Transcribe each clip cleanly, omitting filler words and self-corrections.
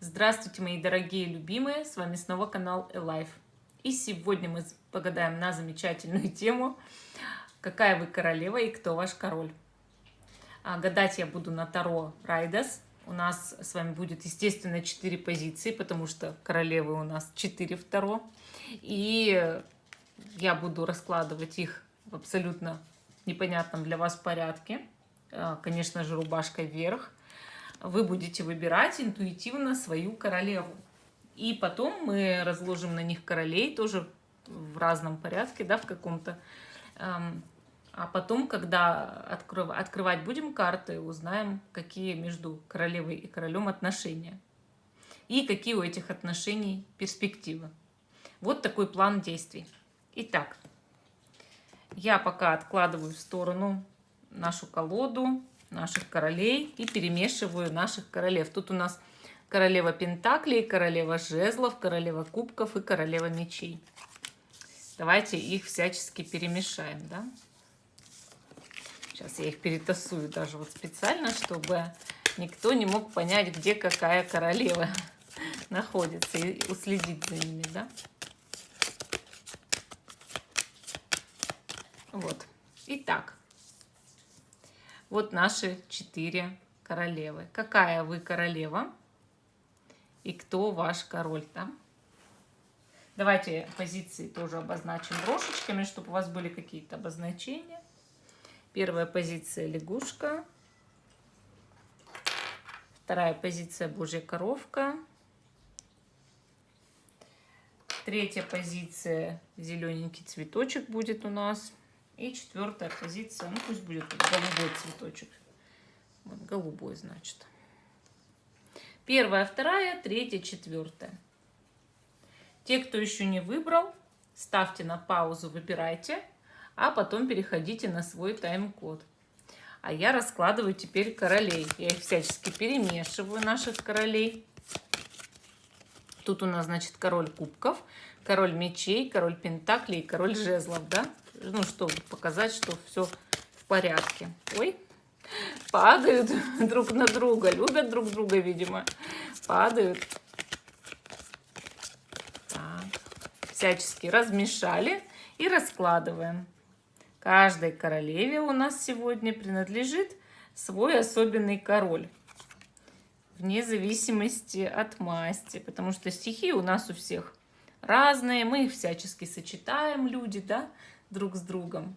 Здравствуйте, мои дорогие любимые, с вами снова канал Элайф. И сегодня мы погадаем на замечательную тему «Какая вы королева и кто ваш король?». Гадать я буду на Таро Райдас. У нас с вами будет, естественно, 4 позиции, потому что королевы у нас 4 в Таро. И я буду раскладывать их в абсолютно непонятном для вас порядке. Конечно же, рубашкой вверх. Вы будете выбирать интуитивно свою королеву. И потом мы разложим на них королей тоже в разном порядке, да, в каком-то. А потом, когда открывать будем карты, узнаем, какие между королевой и королем отношения. И какие у этих отношений перспективы. Вот такой план действий. Итак, я пока откладываю в сторону нашу колоду, наших королей и перемешиваю наших королев. Тут у нас королева пентаклей, королева жезлов, королева кубков и королева мечей. Давайте их всячески перемешаем, да? Сейчас я их перетасую даже вот специально, чтобы никто не мог понять, где какая королева находится, и уследить за ними, да? Вот. Итак. Вот наши 4 королевы. Какая вы королева и кто ваш король там? Давайте позиции тоже обозначим брошечками, чтобы у вас были какие-то обозначения. Первая позиция лягушка. Вторая позиция божья коровка. Третья позиция зелененький цветочек будет у нас. И четвертая позиция, ну пусть будет голубой цветочек. Вот голубой, значит. Первая, вторая, третья, четвертая. Те, кто еще не выбрал, ставьте на паузу, выбирайте, а потом переходите на свой тайм-код. А я раскладываю теперь королей. Я их всячески перемешиваю, наших королей. Тут у нас, значит, король кубков, король мечей, король пентаклей и король жезлов, да? Ну, чтобы показать, что все в порядке. Ой, падают друг на друга, любят друг друга, видимо. Падают. Так. Всячески размешали и раскладываем. Каждой королеве у нас сегодня принадлежит свой особенный король. Вне зависимости от масти, потому что стихии у нас у всех разные, мы их всячески сочетаем, люди, да, друг с другом.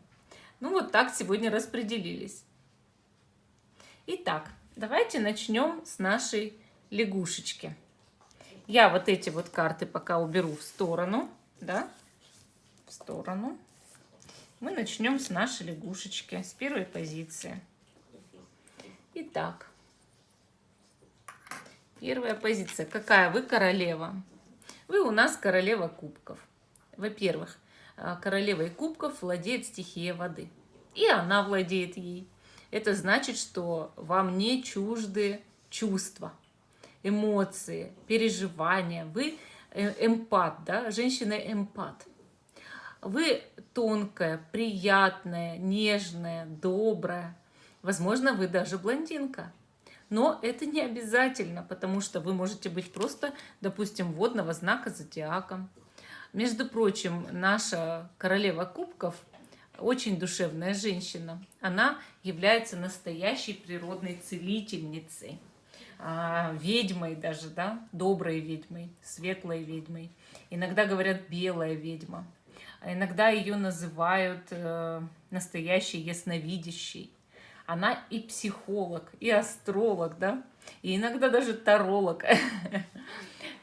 Ну вот так сегодня распределились. Итак, давайте начнем с нашей лягушечки. Я вот эти вот карты пока уберу в сторону, да, в сторону. Мы начнем с нашей лягушечки, с первой позиции. Итак, первая позиция. Какая вы королева? Вы у нас королева кубков. Во-первых, королевой кубков владеет стихия воды. И она владеет ей. Это значит, что вам не чужды чувства, эмоции, переживания. Вы эмпат, да? Женщина-эмпат. Вы тонкая, приятная, нежная, добрая. Возможно, вы даже блондинка. Но это не обязательно, потому что вы можете быть просто, допустим, водного знака зодиака. Между прочим, наша королева кубков очень душевная женщина. Она является настоящей природной целительницей, ведьмой даже, да, доброй ведьмой, светлой ведьмой. Иногда говорят белая ведьма. А иногда ее называют настоящей ясновидящей. Она и психолог, и астролог, да, и иногда даже таролог.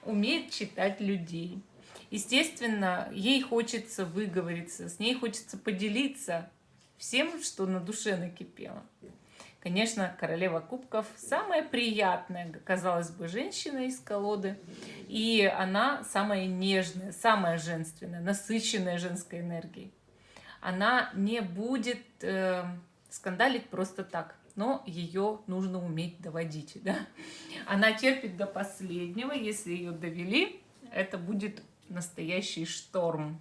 Умеет читать людей. Естественно, ей хочется выговориться, с ней хочется поделиться всем, что на душе накипело. Конечно, королева кубков самая приятная, казалось бы, женщина из колоды. И она самая нежная, самая женственная, насыщенная женской энергией. Она не будет скандалить просто так, но ее нужно уметь доводить. Да? Она терпит до последнего, если ее довели, это будет настоящий шторм.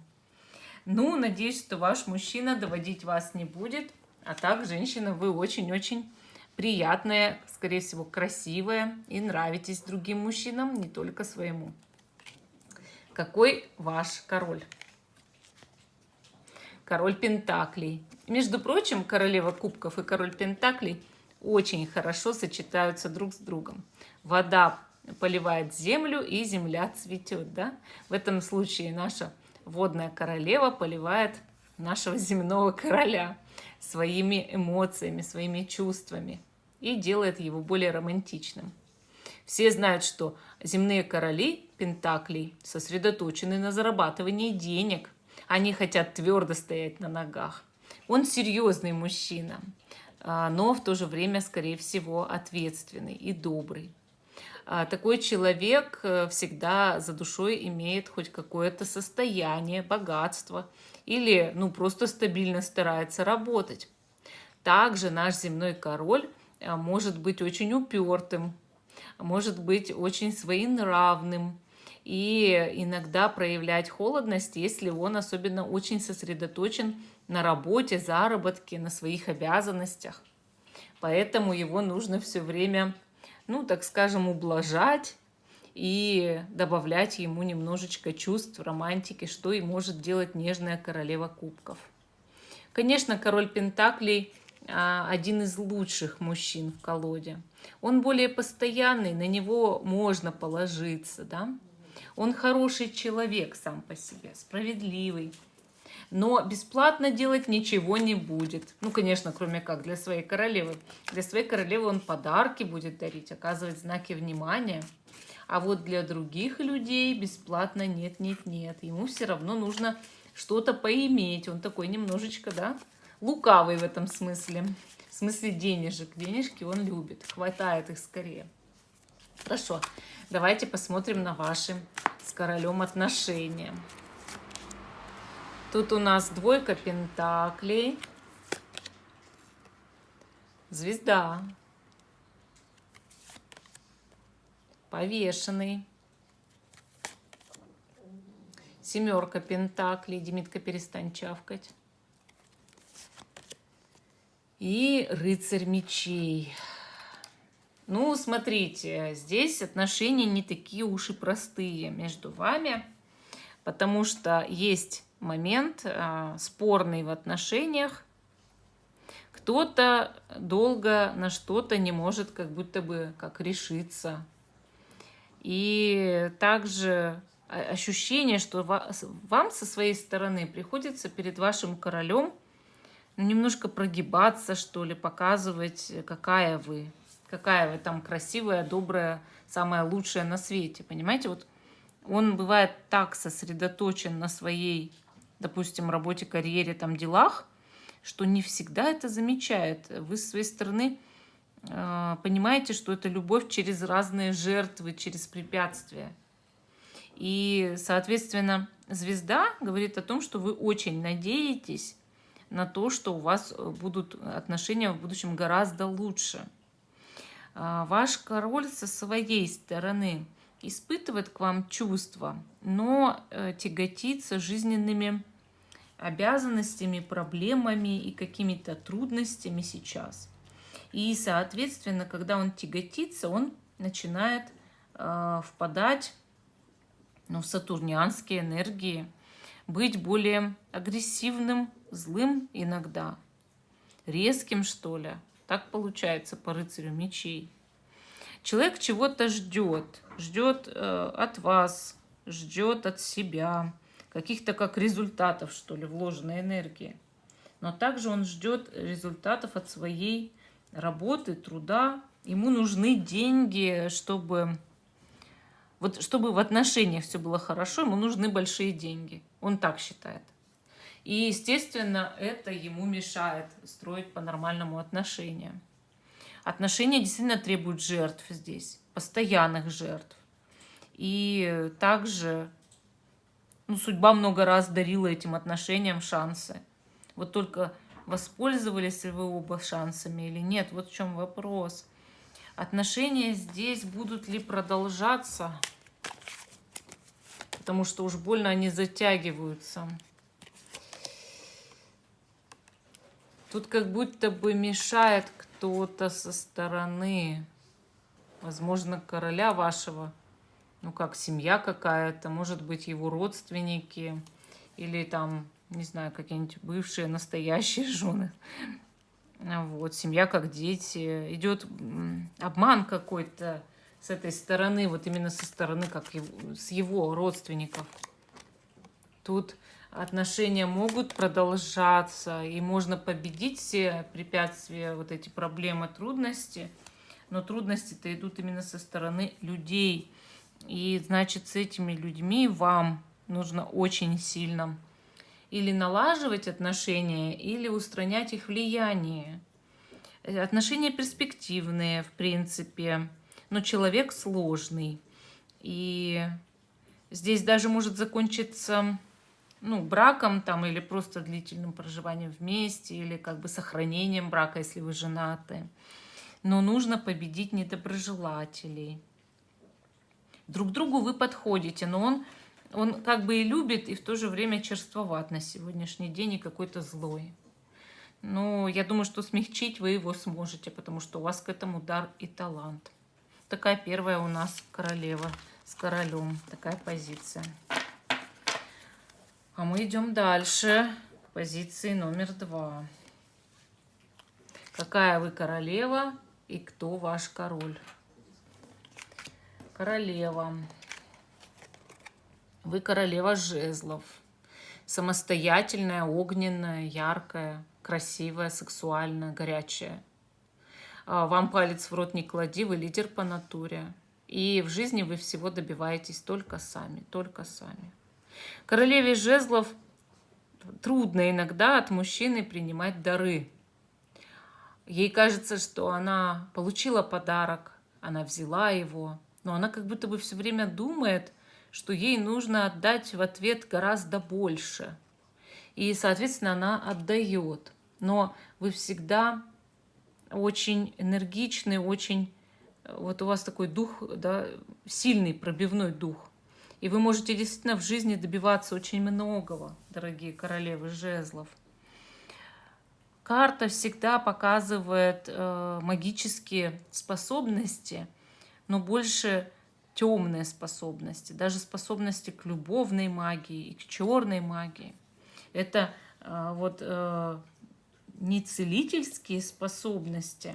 Ну, надеюсь, что ваш мужчина доводить вас не будет. А так, женщина, вы очень-очень приятная, скорее всего, красивая и нравитесь другим мужчинам, не только своему. Какой ваш король? Король Пентаклей. Между прочим, королева кубков и король Пентаклей очень хорошо сочетаются друг с другом. Вода поливает землю, и земля цветет, да? В этом случае наша водная королева поливает нашего земного короля своими эмоциями, своими чувствами и делает его более романтичным. Все знают, что земные короли Пентаклей сосредоточены на зарабатывании денег. Они хотят твердо стоять на ногах. Он серьезный мужчина, но в то же время, скорее всего, ответственный и добрый. Такой человек всегда за душой имеет хоть какое-то состояние, богатство или просто стабильно старается работать. Также наш земной король может быть очень упертым, может быть очень своенравным и иногда проявлять холодность, если он особенно очень сосредоточен на работе, заработке, на своих обязанностях. Поэтому его нужно все время, так скажем, ублажать и добавлять ему немножечко чувств, романтики, что и может делать нежная королева кубков. Конечно, король Пентаклей один из лучших мужчин в колоде. Он более постоянный, на него можно положиться, да? Он хороший человек сам по себе, справедливый. Но бесплатно делать ничего не будет. Конечно, кроме как для своей королевы. Для своей королевы он подарки будет дарить, оказывать знаки внимания. А вот для других людей бесплатно нет. Ему все равно нужно что-то поиметь. Он такой немножечко, да, лукавый в этом смысле. В смысле денежек. Денежки он любит. Хватает их скорее. Хорошо. Давайте посмотрим на ваши с королем отношения. Тут у нас двойка пентаклей, звезда, повешенный, семерка пентаклей, Демитка, перестань чавкать, и рыцарь мечей. Смотрите, здесь отношения не такие уж и простые между вами, потому что есть момент спорный в отношениях. Кто-то долго на что-то не может как будто бы как решиться. И также ощущение, что вам со своей стороны приходится перед вашим королем немножко прогибаться, что ли, показывать, какая вы там красивая, добрая, самая лучшая на свете. Понимаете, вот он бывает так сосредоточен на своей, допустим, работе, карьере, там, делах, что не всегда это замечает. Вы с своей стороны понимаете, что это любовь через разные жертвы, через препятствия. И, соответственно, звезда говорит о том, что вы очень надеетесь на то, что у вас будут отношения в будущем гораздо лучше. Ваш король со своей стороны испытывает к вам чувства, но тяготится жизненными обязанностями, проблемами и какими-то трудностями сейчас. И, соответственно, когда он тяготится, он начинает впадать в сатурнианские энергии, быть более агрессивным, злым иногда, резким, что ли. Так получается по рыцарю мечей. Человек чего-то ждет от вас, ждет от себя, каких-то как результатов, что ли, вложенной энергии. Но также он ждет результатов от своей работы, труда. Ему нужны деньги, чтобы в отношениях все было хорошо, ему нужны большие деньги. Он так считает. И, естественно, это ему мешает строить по-нормальному отношения. Отношения действительно требуют жертв здесь, постоянных жертв. И также судьба много раз дарила этим отношениям шансы. Вот только воспользовались ли вы оба шансами или нет, вот в чем вопрос. Отношения здесь будут ли продолжаться? Потому что уж больно они затягиваются. Тут как будто бы мешает кто-то со стороны, возможно, короля вашего, ну как семья какая-то, может быть, его родственники или там, не знаю, какие-нибудь бывшие, настоящие жены. Вот, семья как дети. Идет обман какой-то с этой стороны, вот именно со стороны, как с его родственников. Тут отношения могут продолжаться, и можно победить все препятствия, вот эти проблемы, трудности, но трудности-то идут именно со стороны людей. И значит, с этими людьми вам нужно очень сильно или налаживать отношения, или устранять их влияние. Отношения перспективные, в принципе, но человек сложный. И здесь даже может закончиться, ну, браком там, или просто длительным проживанием вместе, или как бы сохранением брака, если вы женаты. Но нужно победить недоброжелателей. Друг другу вы подходите, но он как бы и любит, и в то же время черствоват на сегодняшний день, и какой-то злой. Но я думаю, что смягчить вы его сможете, потому что у вас к этому дар и талант. Такая первая у нас королева с королем. Такая позиция. А мы идем дальше. К позиции номер 2. Какая вы королева и кто ваш король? Королева. Вы королева жезлов. Самостоятельная, огненная, яркая, красивая, сексуальная, горячая. Вам палец в рот не клади, вы лидер по натуре. И в жизни вы всего добиваетесь только сами, только сами. Королеве жезлов трудно иногда от мужчины принимать дары. Ей кажется, что она получила подарок, она взяла его, но она как будто бы все время думает, что ей нужно отдать в ответ гораздо больше. И, соответственно, она отдает. Но вы всегда очень энергичный, очень... Вот у вас такой дух, да, сильный, пробивной дух. И вы можете действительно в жизни добиваться очень многого, дорогие королевы жезлов. Карта всегда показывает магические способности, но больше темные способности, даже способности к любовной магии и к черной магии. Это не целительские способности,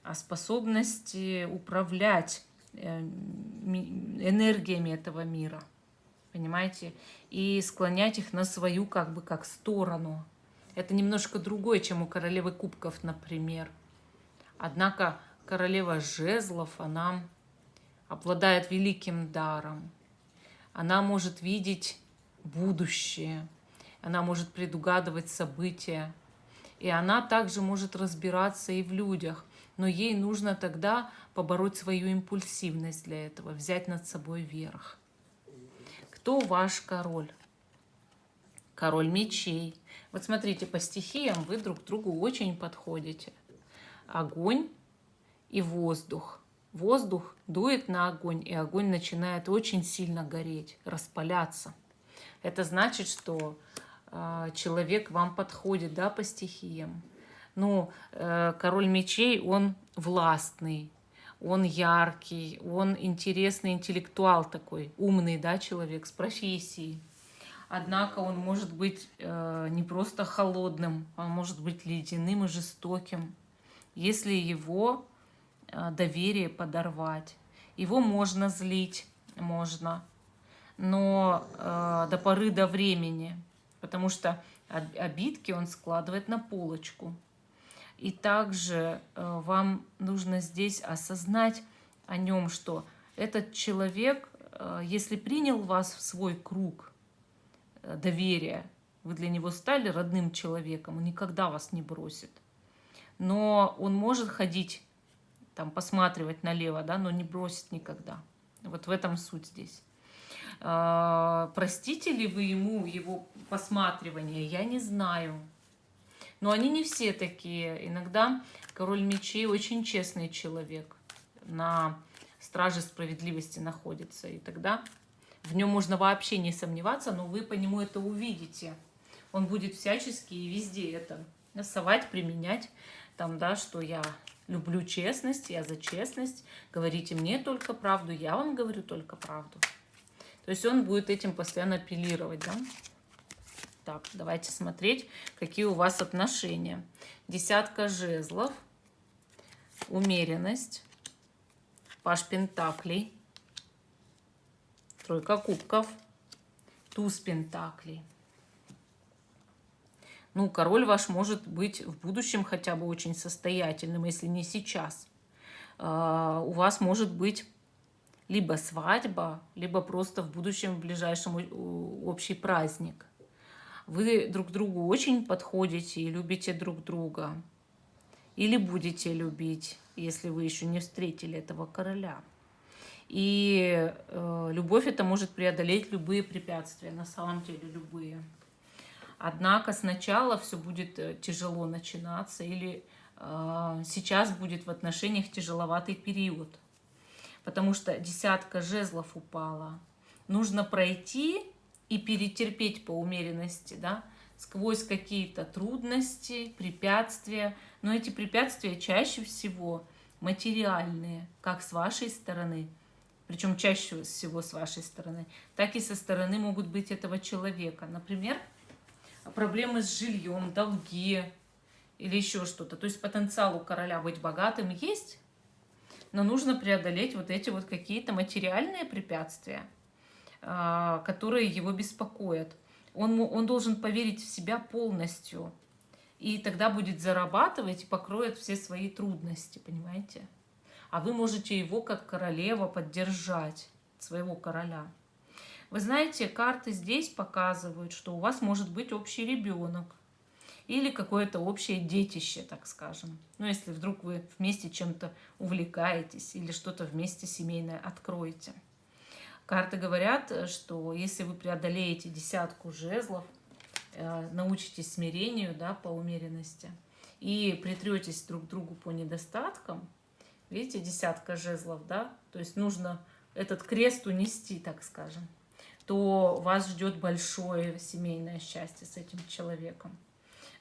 а способности управлять энергиями этого мира, понимаете, и склонять их на свою как сторону. Это немножко другое, чем у королевы кубков, например. Однако королева жезлов, она обладает великим даром. Она может видеть будущее, она может предугадывать события, и она также может разбираться и в людях. Но ей нужно тогда побороть свою импульсивность для этого, взять над собой верх. Кто ваш король? Король мечей. Вот смотрите, по стихиям вы друг другу очень подходите. Огонь и воздух. Воздух дует на огонь, и огонь начинает очень сильно гореть, распаляться. Это значит, что человек вам подходит, да, по стихиям. Ну, король мечей, он властный, он яркий, он интересный интеллектуал такой, умный, да, человек с профессией. Однако он может быть не просто холодным, он может быть ледяным и жестоким, если его доверие подорвать. Его можно злить, можно, но до поры до времени, потому что обидки он складывает на полочку. И также вам нужно здесь осознать о нем, что этот человек, если принял вас в свой круг доверия, вы для него стали родным человеком, он никогда вас не бросит. Но он может ходить, там, посматривать налево, да, но не бросит никогда. Вот в этом суть здесь. Простите ли вы ему его посматривание, я не знаю. Но они не все такие. Иногда король мечей очень честный человек, на страже справедливости находится. И тогда в нем можно вообще не сомневаться, но вы по нему это увидите. Он будет всячески и везде это совать, применять, там, да, что я люблю честность, я за честность. Говорите мне только правду, я вам говорю только правду. То есть он будет этим постоянно апеллировать, да? Так, давайте смотреть, какие у вас отношения. Десятка жезлов, умеренность, паж пентаклей, тройка кубков, туз пентаклей. Ну, король ваш может быть в будущем хотя бы очень состоятельным, если не сейчас. У вас может быть либо свадьба, либо просто в будущем, в ближайшем общий праздник. Вы друг другу очень подходите и любите друг друга. Или будете любить, если вы еще не встретили этого короля. И любовь это может преодолеть любые препятствия, на самом деле любые. Однако сначала все будет тяжело начинаться, или сейчас будет в отношениях тяжеловатый период, потому что десятка жезлов упала. Нужно пройти и перетерпеть по умеренности, да, сквозь какие-то трудности, препятствия. Но эти препятствия чаще всего материальные, как с вашей стороны, причем чаще всего с вашей стороны, так и со стороны могут быть этого человека. Например, проблемы с жильем, долги или еще что-то. То есть потенциал у короля быть богатым есть, но нужно преодолеть вот эти вот какие-то материальные препятствия, которые его беспокоят. Он должен поверить в себя полностью, и тогда будет зарабатывать и покроет все свои трудности, понимаете? А вы можете его как королева поддержать, своего короля. Вы знаете, карты здесь показывают, что у вас может быть общий ребенок или какое-то общее детище, так скажем. Ну, если вдруг вы вместе чем-то увлекаетесь или что-то вместе семейное откроете. Карты говорят, что если вы преодолеете десятку жезлов, научитесь смирению, да, по умеренности, и притретесь друг к другу по недостаткам, видите, десятка жезлов, да, то есть нужно этот крест унести, так скажем, то вас ждет большое семейное счастье с этим человеком.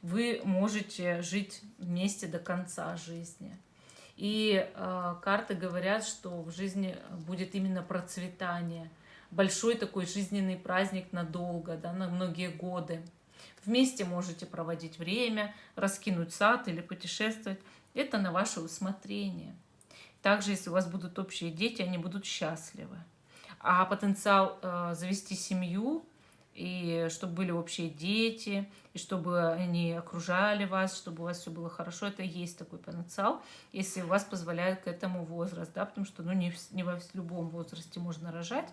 Вы можете жить вместе до конца жизни. И карты говорят, что в жизни будет именно процветание, большой такой жизненный праздник надолго, да, на многие годы. Вместе можете проводить время, раскинуть сад или путешествовать. Это на ваше усмотрение. Также, если у вас будут общие дети, они будут счастливы. А потенциал завести семью, и чтобы были общие дети, и чтобы они окружали вас, чтобы у вас все было хорошо, это и есть такой потенциал, если у вас позволяет к этому возраст, да, потому что не в любом возрасте можно рожать.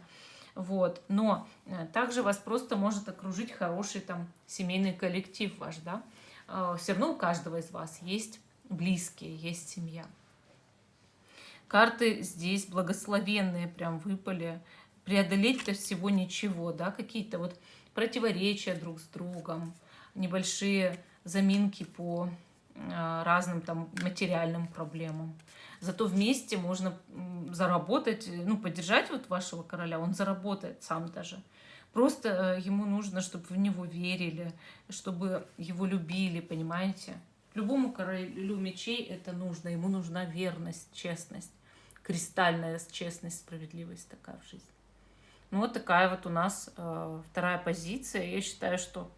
Вот. Но также вас просто может окружить хороший там семейный коллектив ваш, да. Все равно у каждого из вас есть близкие, есть семья. Карты здесь благословенные прям выпали. Преодолеть-то всего ничего, да, какие-то вот противоречия друг с другом, небольшие заминки по разным там материальным проблемам. Зато вместе можно заработать, ну, поддержать вот вашего короля, он заработает сам даже. Просто ему нужно, чтобы в него верили, чтобы его любили, понимаете? Любому королю мечей это нужно, ему нужна верность, честность, кристальная честность, справедливость такая в жизни. Ну, вот такая вот у нас вторая позиция. Я считаю, что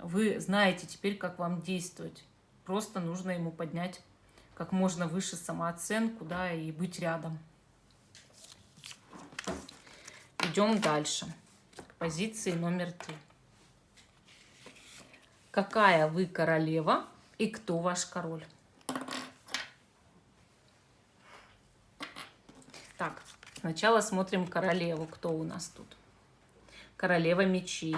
вы знаете теперь, как вам действовать. Просто нужно ему поднять как можно выше самооценку, да, и быть рядом. Идем дальше. К позиции номер 3. Какая вы королева и кто ваш король? Так, сначала смотрим королеву. Кто у нас тут? Королева мечей.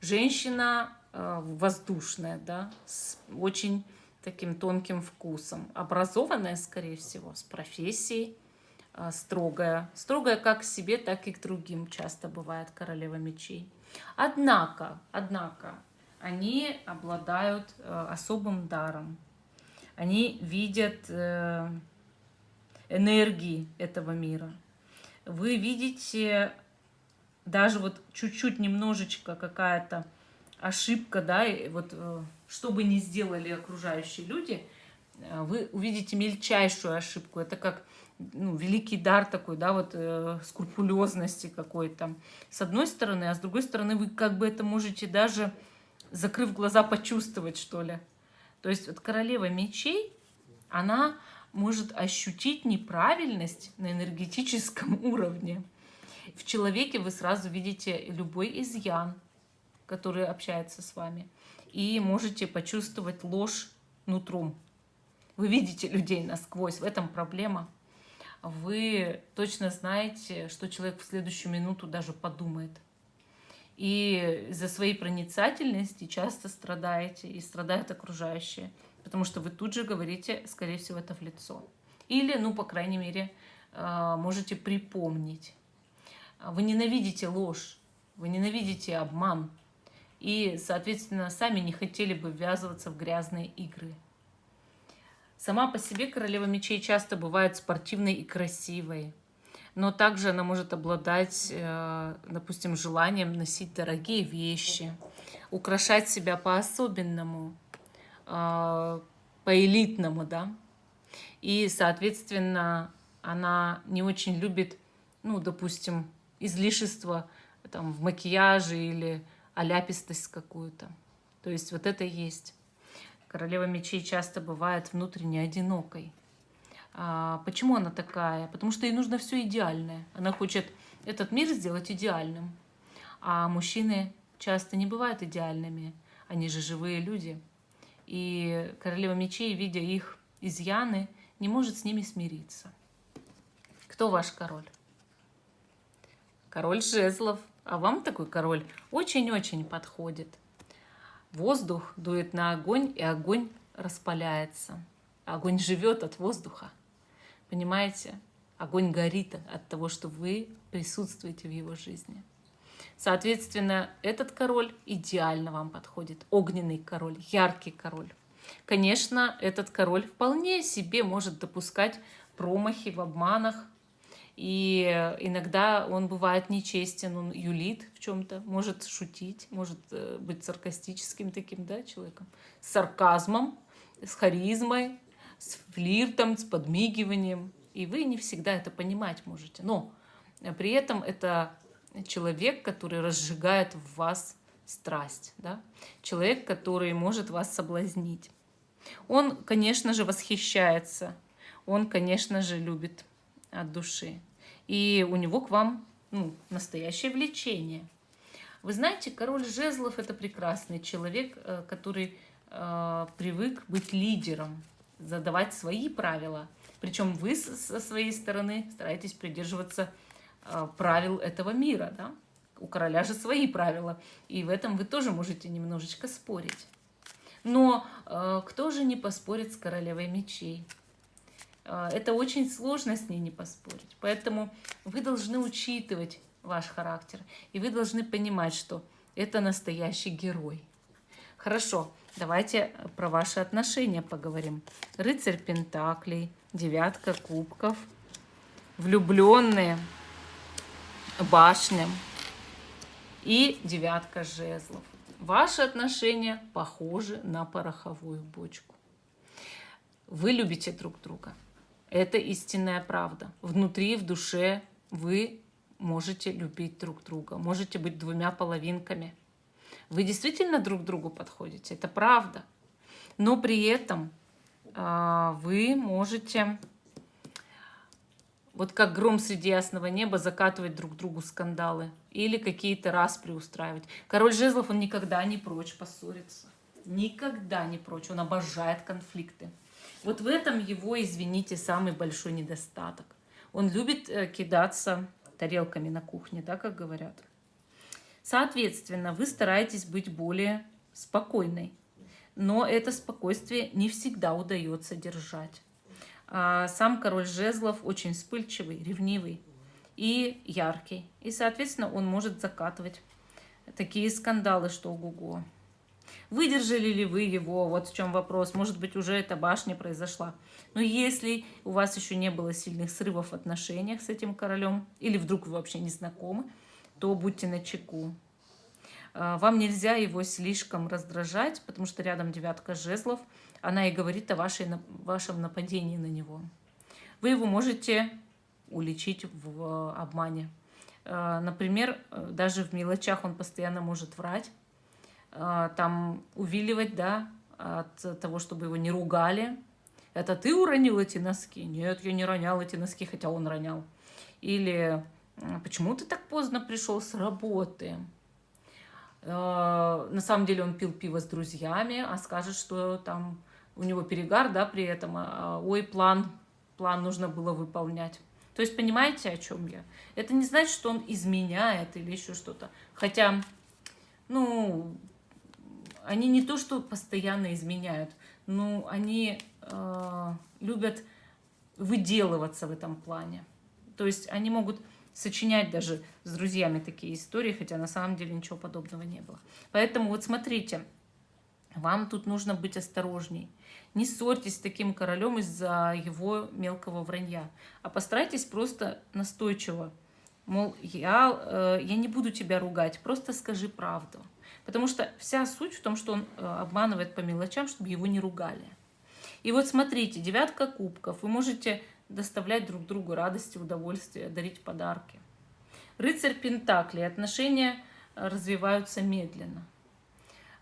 Женщина воздушная, да, с очень таким тонким вкусом. Образованная, скорее всего, с профессией, строгая. Строгая как к себе, так и к другим часто бывает королева мечей. Однако, они обладают особым даром. Они видят энергии этого мира. Вы видите даже вот чуть-чуть немножечко какая-то ошибка, да, и вот что бы ни сделали окружающие люди, вы увидите мельчайшую ошибку. Это как великий дар такой, да, вот скрупулезности какой-то. С одной стороны, а с другой стороны, вы как бы это можете даже, закрыв глаза, почувствовать, что ли. То есть вот королева мечей, она может ощутить неправильность на энергетическом уровне. В человеке вы сразу видите любой изъян, который общается с вами, и можете почувствовать ложь нутром. Вы видите людей насквозь, в этом проблема. Вы точно знаете, что человек в следующую минуту даже подумает. И из-за своей проницательности часто страдаете, и страдают окружающие, потому что вы тут же говорите, скорее всего, это в лицо. Или, по крайней мере, можете припомнить. Вы ненавидите ложь, вы ненавидите обман, и, соответственно, сами не хотели бы ввязываться в грязные игры. Сама по себе королева мечей часто бывает спортивной и красивой, но также она может обладать, допустим, желанием носить дорогие вещи, украшать себя по-особенному, по-элитному, да. И, соответственно, она не очень любит, допустим, излишество там, в макияже или аляпистость какую-то. То есть вот это есть. Королева мечей часто бывает внутренне одинокой. Почему она такая? Потому что ей нужно все идеальное. Она хочет этот мир сделать идеальным. А мужчины часто не бывают идеальными. Они же живые люди. И королева мечей, видя их изъяны, не может с ними смириться. Кто ваш король? Король жезлов. А вам такой король очень-очень подходит. Воздух дует на огонь, и огонь распаляется. Огонь живет от воздуха. Понимаете? Огонь горит от того, что вы присутствуете в его жизни. Соответственно, этот король идеально вам подходит. Огненный король, яркий король. Конечно, этот король вполне себе может допускать промахи в обманах. И иногда он бывает нечестен, он юлит в чем-то, может шутить, может быть саркастическим таким, да, человеком. С сарказмом, с харизмой, с флиртом, с подмигиванием. И вы не всегда это понимать можете. Но при этом это человек, который разжигает в вас страсть. Да? Человек, который может вас соблазнить. Он, конечно же, восхищается. Он, конечно же, любит от души. И у него к вам настоящее влечение. Вы знаете, король жезлов – это прекрасный человек, который привык быть лидером, задавать свои правила. Причем вы со своей стороны стараетесь придерживаться правил этого мира. Да? У короля же свои правила. И в этом вы тоже можете немножечко спорить. Но кто же не поспорит с королевой мечей? Это очень сложно с ней не поспорить. Поэтому вы должны учитывать ваш характер. И вы должны понимать, что это настоящий герой. Хорошо, давайте про ваши отношения поговорим. Рыцарь пентаклей, девятка кубков, влюбленные, башня и девятка жезлов. Ваши отношения похожи на пороховую бочку. Вы любите друг друга. Это истинная правда. Внутри, в душе вы можете любить друг друга. Можете быть двумя половинками. Вы действительно друг другу подходите. Это правда. Но при этом вы можете, вот как гром среди ясного неба, закатывать друг другу скандалы. Или какие-то распри устраивать. Король жезлов, он никогда не прочь поссориться. Никогда не прочь. Он обожает конфликты. Вот в этом его, извините, самый большой недостаток. Он любит кидаться тарелками на кухне, да, как говорят. Соответственно, вы стараетесь быть более спокойной. Но это спокойствие не всегда удается держать. Сам король жезлов очень вспыльчивый, ревнивый и яркий. И, соответственно, он может закатывать такие скандалы, что ого-го. Выдержали ли вы его? Вот в чем вопрос. Может быть, уже эта башня произошла. Но если у вас еще не было сильных срывов в отношениях с этим королем, или вдруг вы вообще не знакомы, то будьте начеку. Вам нельзя его слишком раздражать, потому что рядом 9 жезлов. Она и говорит о вашем нападении на него. Вы его можете уличить в обмане. Например, даже в мелочах он постоянно может врать, там увиливать, да, от того, чтобы его не ругали. Это ты уронил эти носки? Нет, я не ронял эти носки, хотя он ронял. Или почему ты так поздно пришел с работы? На самом деле он пил пиво с друзьями, а скажет, что там у него перегар, да, при этом. Ой, план нужно было выполнять. То есть понимаете, о чем я? Это не значит, что он изменяет или еще что-то. Хотя, ну, они не то, что постоянно изменяют, но они любят выделываться в этом плане. То есть они могут сочинять даже с друзьями такие истории, хотя на самом деле ничего подобного не было. Поэтому вот смотрите, вам тут нужно быть осторожней. Не ссорьтесь с таким королем из-за его мелкого вранья, а постарайтесь просто настойчиво. Мол, я не буду тебя ругать, просто скажи правду. Потому что вся суть в том, что он обманывает по мелочам, чтобы его не ругали. И вот смотрите, 9 кубков. Вы можете доставлять друг другу радость и удовольствие, дарить подарки. Рыцарь пентаклей. Отношения развиваются медленно.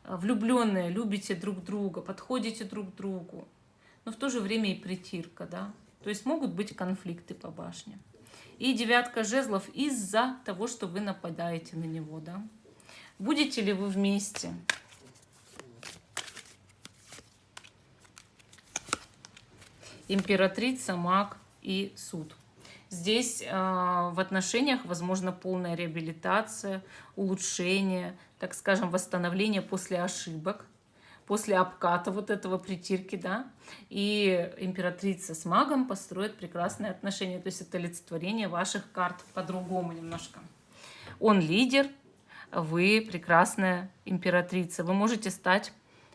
Влюбленные, любите друг друга, подходите друг к другу. Но в то же время и притирка, да. То есть могут быть конфликты по башне. И 9 жезлов из-за того, что вы нападаете на него, да. Будете ли вы вместе? Императрица, маг и суд. Здесь в отношениях возможно полная реабилитация, улучшение, так скажем, восстановление после ошибок, после обката вот этого притирки, да. И императрица с магом построит прекрасные отношения. То есть это олицетворение ваших карт по-другому немножко. Он лидер, вы прекрасная императрица. Вы можете стать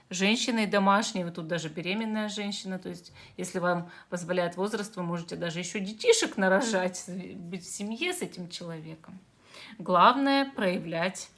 женщиной домашней, вы тут даже беременная женщина, то есть если вам позволяет возраст, вы можете даже еще детишек нарожать, быть в семье с этим человеком. Главное проявлять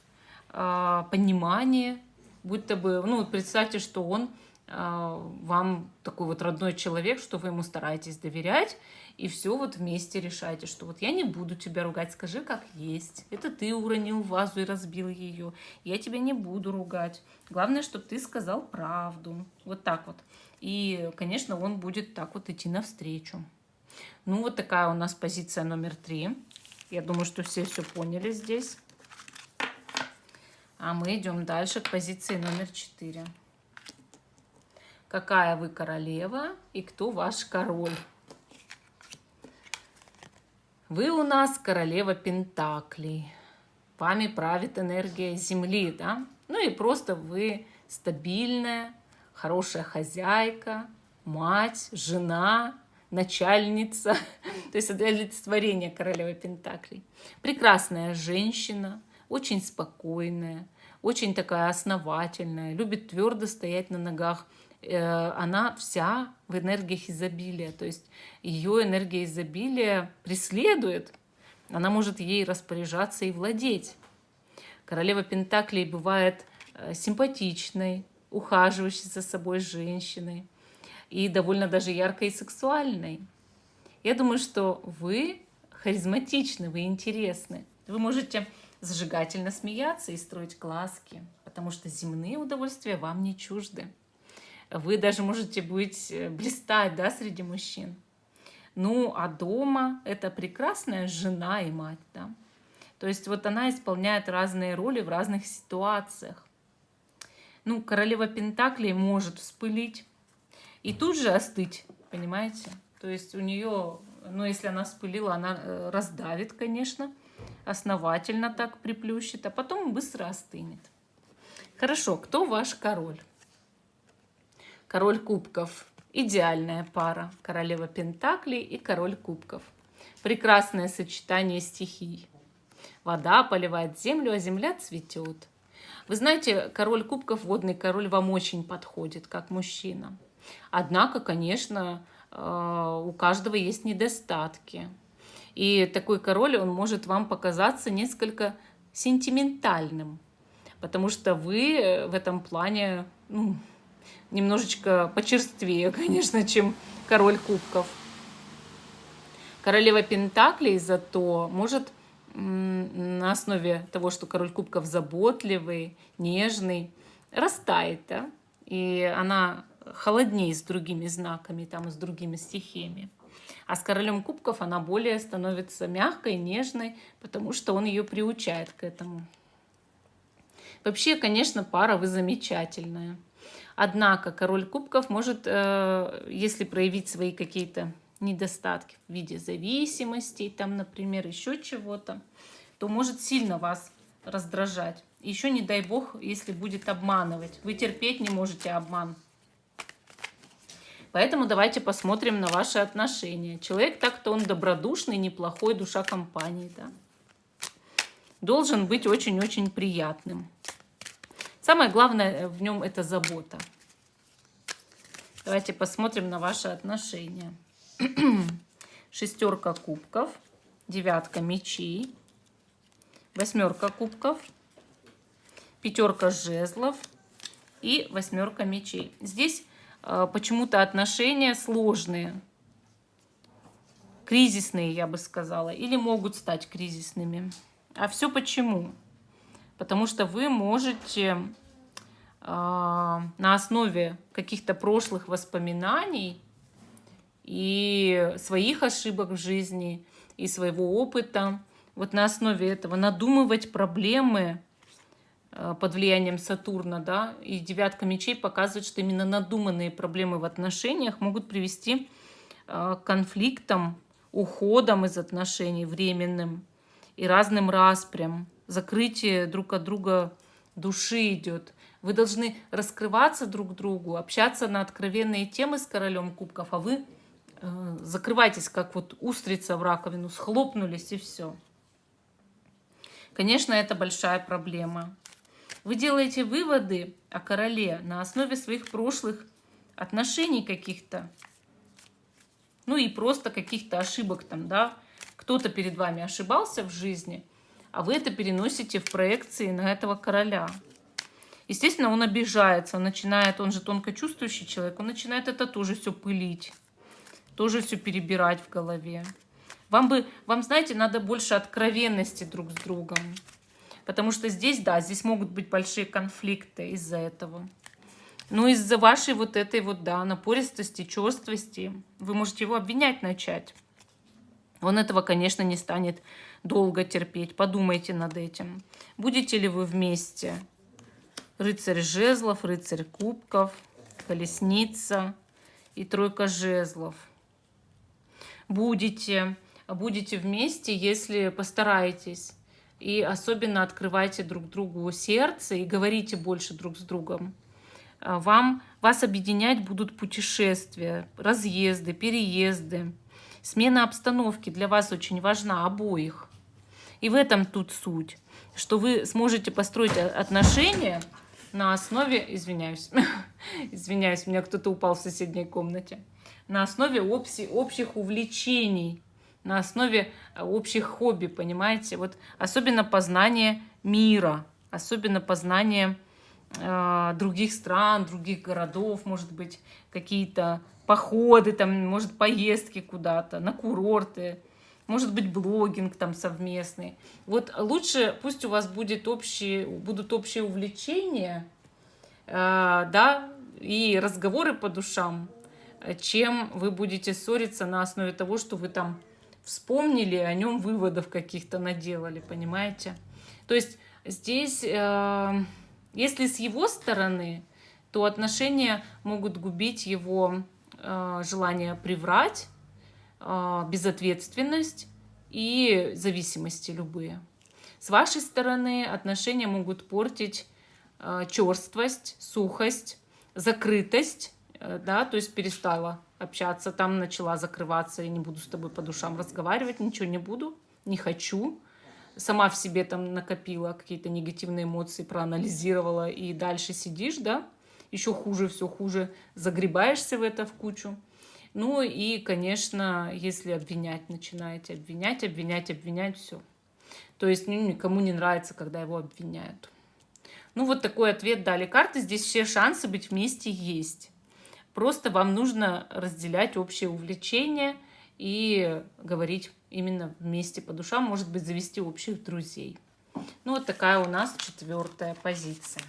понимание, будто бы, ну, представьте, что он вам такой вот родной человек, что вы ему стараетесь доверять, и все вот вместе решаете, что вот я не буду тебя ругать, скажи как есть. Это ты уронил вазу и разбил ее. Я тебя не буду ругать. Главное, чтобы ты сказал правду. Вот так вот. И, конечно, он будет так вот идти навстречу. Ну, вот такая у нас позиция номер 3. Я думаю, что все поняли здесь. А мы идем дальше к позиции номер 4. Какая вы королева и кто ваш король? Вы у нас королева пентаклей. Вами правит энергия Земли, да? Ну и просто вы стабильная, хорошая хозяйка, мать, жена, начальница. То есть это олицетворение королевы пентаклей. Прекрасная женщина, очень спокойная, очень такая основательная, любит твердо стоять на ногах. Она вся в энергиях изобилия, то есть ее энергия изобилия преследует, она может ей распоряжаться и владеть. Королева пентаклей бывает симпатичной, ухаживающей за собой женщиной и довольно даже яркой и сексуальной. Я думаю, что вы харизматичны, вы интересны. Вы можете зажигательно смеяться и строить глазки, потому что земные удовольствия вам не чужды. Вы даже можете блистать, да, среди мужчин. Ну, а дома это прекрасная жена и мать, да. То есть вот она исполняет разные роли в разных ситуациях. Ну, королева пентаклей может вспылить и тут же остыть, понимаете? То есть у нее, ну, если она вспылила, она раздавит, конечно, основательно так приплющит, а потом быстро остынет. Хорошо, кто ваш король? Король кубков. Идеальная пара. Королева пентаклей и король кубков. Прекрасное сочетание стихий. Вода поливает землю, а земля цветет. Вы знаете, король кубков, водный король, вам очень подходит, как мужчина. Однако, конечно, у каждого есть недостатки. И такой король, он может вам показаться несколько сентиментальным. потому что вы в этом плане, ну, немножечко почерствее, конечно, чем король кубков. Королева пентаклей зато может на основе того, что король кубков заботливый, нежный, растает, да? И она холоднее с другими знаками, там, с другими стихиями. А с королем кубков она более становится мягкой, нежной, потому что он ее приучает к этому. Вообще, конечно, пара вы замечательная. Однако король кубков может, если проявить свои какие-то недостатки в виде зависимостей, там, например, еще чего-то, то может сильно вас раздражать. Еще не дай бог, если будет обманывать. Вы терпеть не можете обман. Поэтому давайте посмотрим на ваши отношения. Человек так-то он добродушный, неплохой, душа компании, да. Должен быть очень-очень приятным. Самое главное в нем это забота. Давайте посмотрим на ваши отношения. Шестерка кубков, девятка мечей, восьмерка кубков, пятерка жезлов и восьмерка мечей. Здесь почему-то отношения сложные, кризисные, я бы сказала, или могут стать кризисными. А все почему? Потому что вы можете на основе каких-то прошлых воспоминаний и своих ошибок в жизни, и своего опыта, вот на основе этого надумывать проблемы под влиянием Сатурна, да, и девятка мечей показывает, что именно надуманные проблемы в отношениях могут привести к конфликтам, уходам из отношений временным и разным распрям. Закрытие друг от друга души идет. Вы должны раскрываться друг другу, общаться на откровенные темы с королем кубков, а вы закрывайтесь, как вот устрица в раковину, схлопнулись и все. Конечно, это большая проблема. Вы делаете выводы о короле на основе своих прошлых отношений каких-то, ну и просто каких-то ошибок там, да. Кто-то перед вами ошибался в жизни, а вы это переносите в проекции на этого короля. Естественно, он обижается, он начинает, он же тонко чувствующий человек, он начинает это тоже все пылить, тоже все перебирать в голове. Вам, знаете, надо больше откровенности друг с другом. Потому что здесь, да, здесь могут быть большие конфликты из-за этого. Но из-за вашей вот этой вот, да, напористости, черствости вы можете его обвинять начать. Он этого, конечно, не станет долго терпеть. Подумайте над этим. Будете ли вы вместе? Рыцарь жезлов, рыцарь кубков, колесница и тройка жезлов. Будете вместе, если постараетесь. И особенно открывайте друг другу сердце и говорите больше друг с другом. Вас объединять будут путешествия, разъезды, переезды. Смена обстановки для вас очень важна, обоих. И в этом тут суть, что вы сможете построить отношения на основе, извиняюсь, у меня кто-то упал в соседней комнате, на основе общих увлечений, на основе общих хобби, понимаете? Вот особенно познание мира, особенно познание других стран, других городов, может быть, какие-то походы, там, может, поездки куда-то, на курорты, может быть, блогинг там совместный. Вот лучше пусть у вас будут общие увлечения, да, и разговоры по душам, чем вы будете ссориться на основе того, что вы там вспомнили, о нем выводов каких-то наделали, понимаете? То есть здесь, если с его стороны, то отношения могут губить его желание приврать, безответственность и зависимости любые. С вашей стороны отношения могут портить черствость, сухость, закрытость, да, то есть перестала общаться, там начала закрываться, я не буду с тобой по душам разговаривать, ничего не буду, не хочу. Сама в себе там накопила какие-то негативные эмоции, проанализировала, и дальше сидишь, да, еще хуже, все хуже, загребаешься в это в кучу. Ну и, конечно, если обвинять начинаете, обвинять, все. То есть никому не нравится, когда его обвиняют. Ну, вот такой ответ дали карты. Здесь все шансы быть вместе есть. Просто вам нужно разделять общее увлечение и говорить именно вместе по душам, может быть, завести общих друзей. Ну, вот такая у нас 4-я позиция.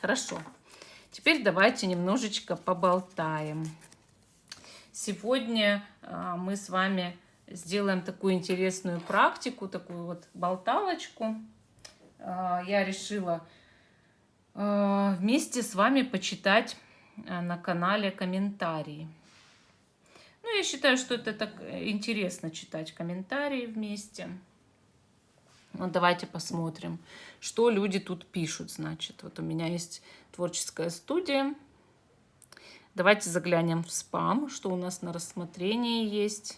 Хорошо. Теперь давайте немножечко поболтаем. Сегодня мы с вами сделаем такую интересную практику, такую вот болталочку. Я решила вместе с вами почитать на канале комментарии. Ну, я считаю, что это так интересно читать комментарии вместе. Вот давайте посмотрим, что люди тут пишут. Значит, вот у меня есть творческая студия. Давайте заглянем в спам, что у нас на рассмотрении есть.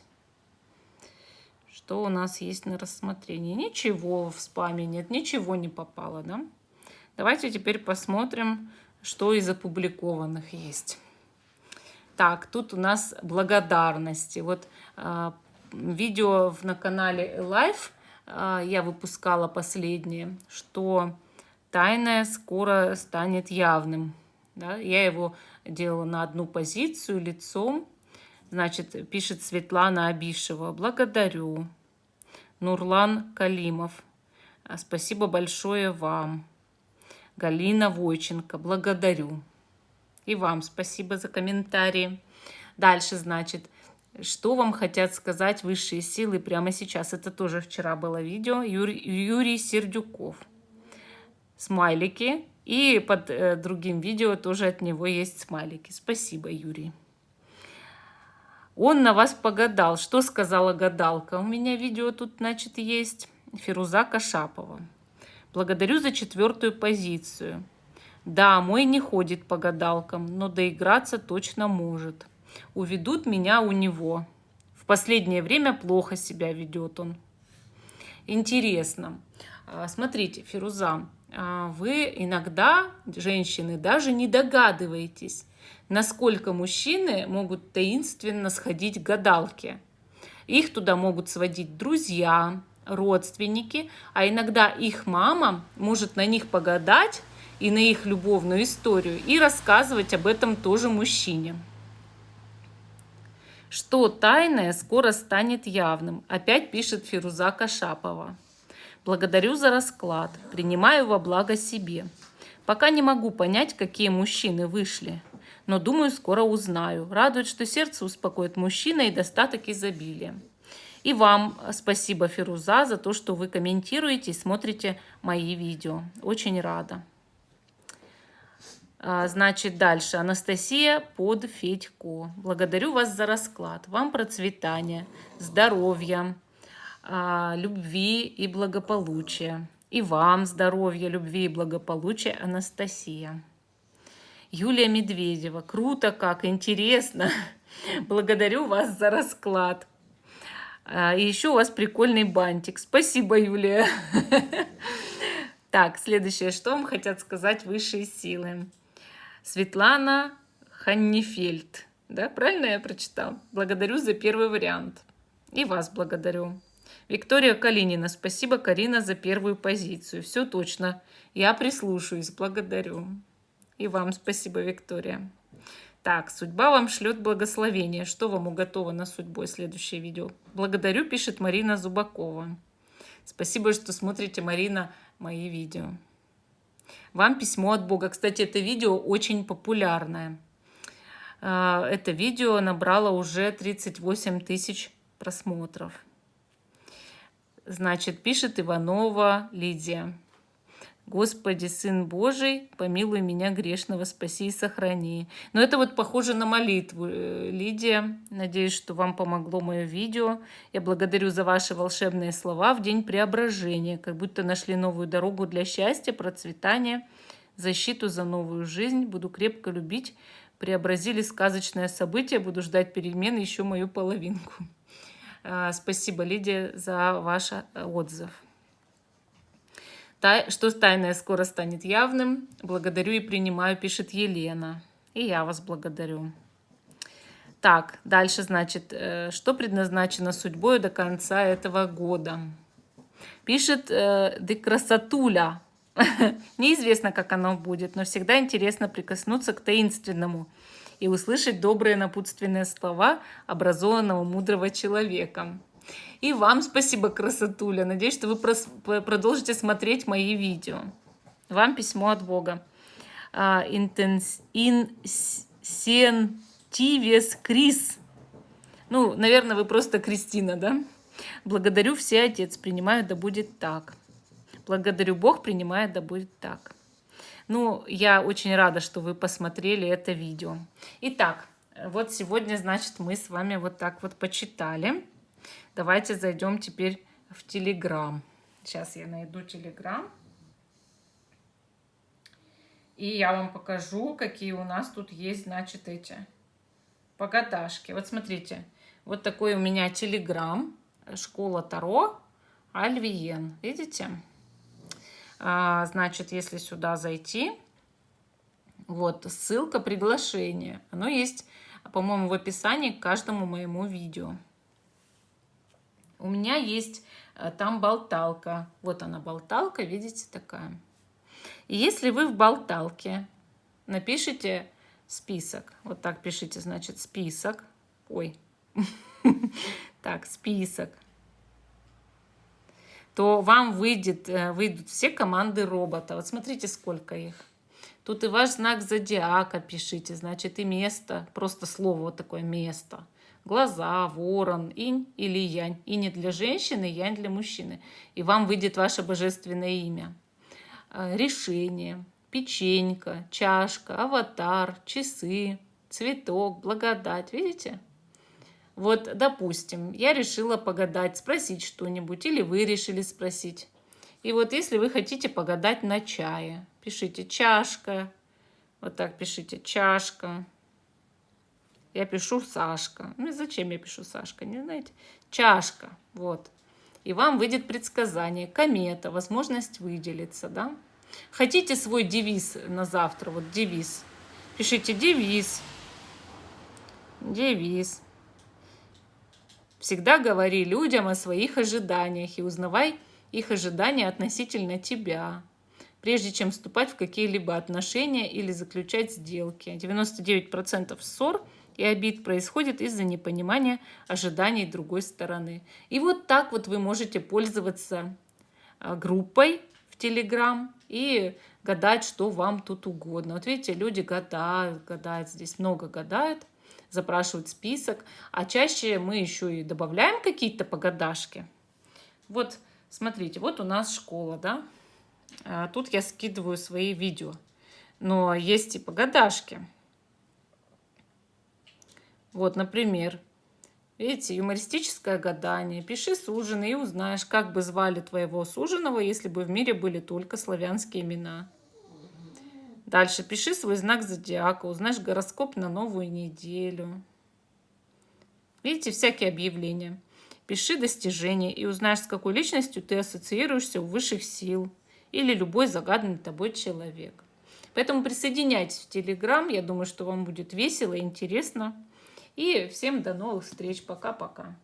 Что у нас есть на рассмотрении? Ничего в спаме нет, ничего не попало, да? Давайте теперь посмотрим, что из опубликованных есть. Так, тут у нас благодарности. Вот видео на канале Live я выпускала последнее, что тайное скоро станет явным. Да? Я его делала на одну позицию лицом. Значит, пишет Светлана Абишева. Благодарю. Нурлан Калимов. Спасибо большое вам. Галина Войченко. Благодарю. И вам спасибо за комментарии. Дальше, значит, что вам хотят сказать высшие силы прямо сейчас. Это тоже вчера было видео. Юрий Сердюков. Смайлики. И под другим видео тоже от него есть смайлики. Спасибо, Юрий. Он на вас погадал. Что сказала гадалка? У меня видео тут, значит, есть. Фируза Кашапова. Благодарю за 4-ю позицию. Да, мой не ходит по гадалкам, но доиграться точно может. Уведут меня у него. В последнее время плохо себя ведет он. Интересно. Смотрите, Фируза, вы иногда, женщины, даже не догадываетесь, насколько мужчины могут таинственно сходить к гадалке. Их туда могут сводить друзья, родственники, а иногда их мама может на них погадать и на их любовную историю и рассказывать об этом тоже мужчине. Что тайное скоро станет явным, опять пишет Фируза Кашапова. Благодарю за расклад, принимаю во благо себе. Пока не могу понять, какие мужчины вышли, но думаю, скоро узнаю. Радует, что сердце успокоит мужчина и достаток изобилия. И вам спасибо, Фируза, за то, что вы комментируете и смотрите мои видео. Очень рада. Значит, дальше. Анастасия под Федько. Благодарю вас за расклад. Вам процветания, здоровья, любви и благополучия. И вам здоровья, любви и благополучия, Анастасия. Юлия Медведева. Круто как, интересно. Благодарю вас за расклад. И еще у вас прикольный бантик. Спасибо, Юлия. Так, следующее. Что вам хотят сказать высшие силы? Светлана Ханнефельд. Да, правильно я прочитал? Благодарю за первый вариант. И вас благодарю. Виктория Калинина. Спасибо, Карина, за 1-ю позицию. Все точно. Я прислушаюсь. Благодарю. И вам спасибо, Виктория. Так, судьба вам шлет благословение. Что вам уготовано судьбой? Следующее видео. Благодарю, пишет Марина Зубакова. Спасибо, что смотрите, Марина, мои видео. Вам письмо от Бога. Кстати, это видео очень популярное. Это видео набрало уже 38 тысяч просмотров. Значит, пишет Иванова Лидия. Господи, Сын Божий, помилуй меня грешного, спаси и сохрани. Но это вот похоже на молитву, Лидия. Надеюсь, что вам помогло мое видео. Я благодарю за ваши волшебные слова в день преображения, как будто нашли новую дорогу для счастья, процветания, защиту за новую жизнь. Буду крепко любить. Преобразили сказочное событие. Буду ждать перемен еще мою половинку. Спасибо, Лидия, за ваш отзыв. Что тайное скоро станет явным. Благодарю и принимаю, пишет Елена. И я вас благодарю. Так, дальше, значит, что предназначено судьбой до конца этого года. Пишет Декрасатуля. Неизвестно, как оно будет, но всегда интересно прикоснуться к таинственному и услышать добрые напутственные слова образованного, мудрого человека. И вам спасибо, красотуля. Надеюсь, что вы продолжите смотреть мои видео. Вам письмо от Бога. Инсентивес Крис. Ну, наверное, вы просто Кристина, да? Благодарю все, Отец, принимаю, да будет так. Благодарю Бог, принимает, да будет так. Ну, я очень рада, что вы посмотрели это видео. Итак, вот сегодня, значит, мы с вами вот так вот почитали. Давайте зайдем теперь в Телеграм. Сейчас я найду Телеграм. И я вам покажу, какие у нас тут есть, значит, эти погадашки. Вот смотрите, вот такой у меня Телеграм, школа Таро, Альвиен. Видите? Значит, если сюда зайти, вот ссылка, приглашение. Оно есть, по-моему, в описании к каждому моему видео. У меня есть там болталка. Вот она, болталка, видите, такая. И если вы в болталке напишите список, вот так пишите, значит, список. Ой, так, список. То вам выйдут все команды робота. Вот смотрите, сколько их. Тут и ваш знак зодиака пишите, значит, и место, просто слово вот такое место. Глаза, ворон, инь или янь. Инь для женщины, янь для мужчины. И вам выйдет ваше божественное имя. Решение, печенька, чашка, аватар, часы, цветок, благодать. Видите? Вот, допустим, я решила погадать, спросить что-нибудь, или вы решили спросить. И вот если вы хотите погадать на чае, пишите чашка, вот так пишите чашка. Я пишу Сашка. Ну и зачем я пишу Сашка, не знаете? Чашка, вот. И вам выйдет предсказание, комета, возможность выделиться, да? Хотите свой девиз на завтра, вот девиз. Пишите девиз, девиз. Всегда говори людям о своих ожиданиях и узнавай их ожидания относительно тебя, прежде чем вступать в какие-либо отношения или заключать сделки. 99% ссор и обид происходит из-за непонимания ожиданий другой стороны. И вот так вот вы можете пользоваться группой в Telegram и гадать, что вам тут угодно. Вот видите, люди гадают, здесь много гадают, запрашивают список, а чаще мы еще и добавляем какие-то погадашки. Вот, смотрите, вот у нас школа, да? Тут я скидываю свои видео, но есть и погадашки. Вот, например, видите, юмористическое гадание. Пиши суженый и узнаешь, как бы звали твоего суженого, если бы в мире были только славянские имена. Дальше пиши свой знак зодиака, узнаешь гороскоп на новую неделю. Видите, всякие объявления. Пиши достижения и узнаешь, с какой личностью ты ассоциируешься у высших сил или любой загаданный тобой человек. Поэтому присоединяйтесь в Телеграм, я думаю, что вам будет весело и интересно. И всем до новых встреч, пока-пока.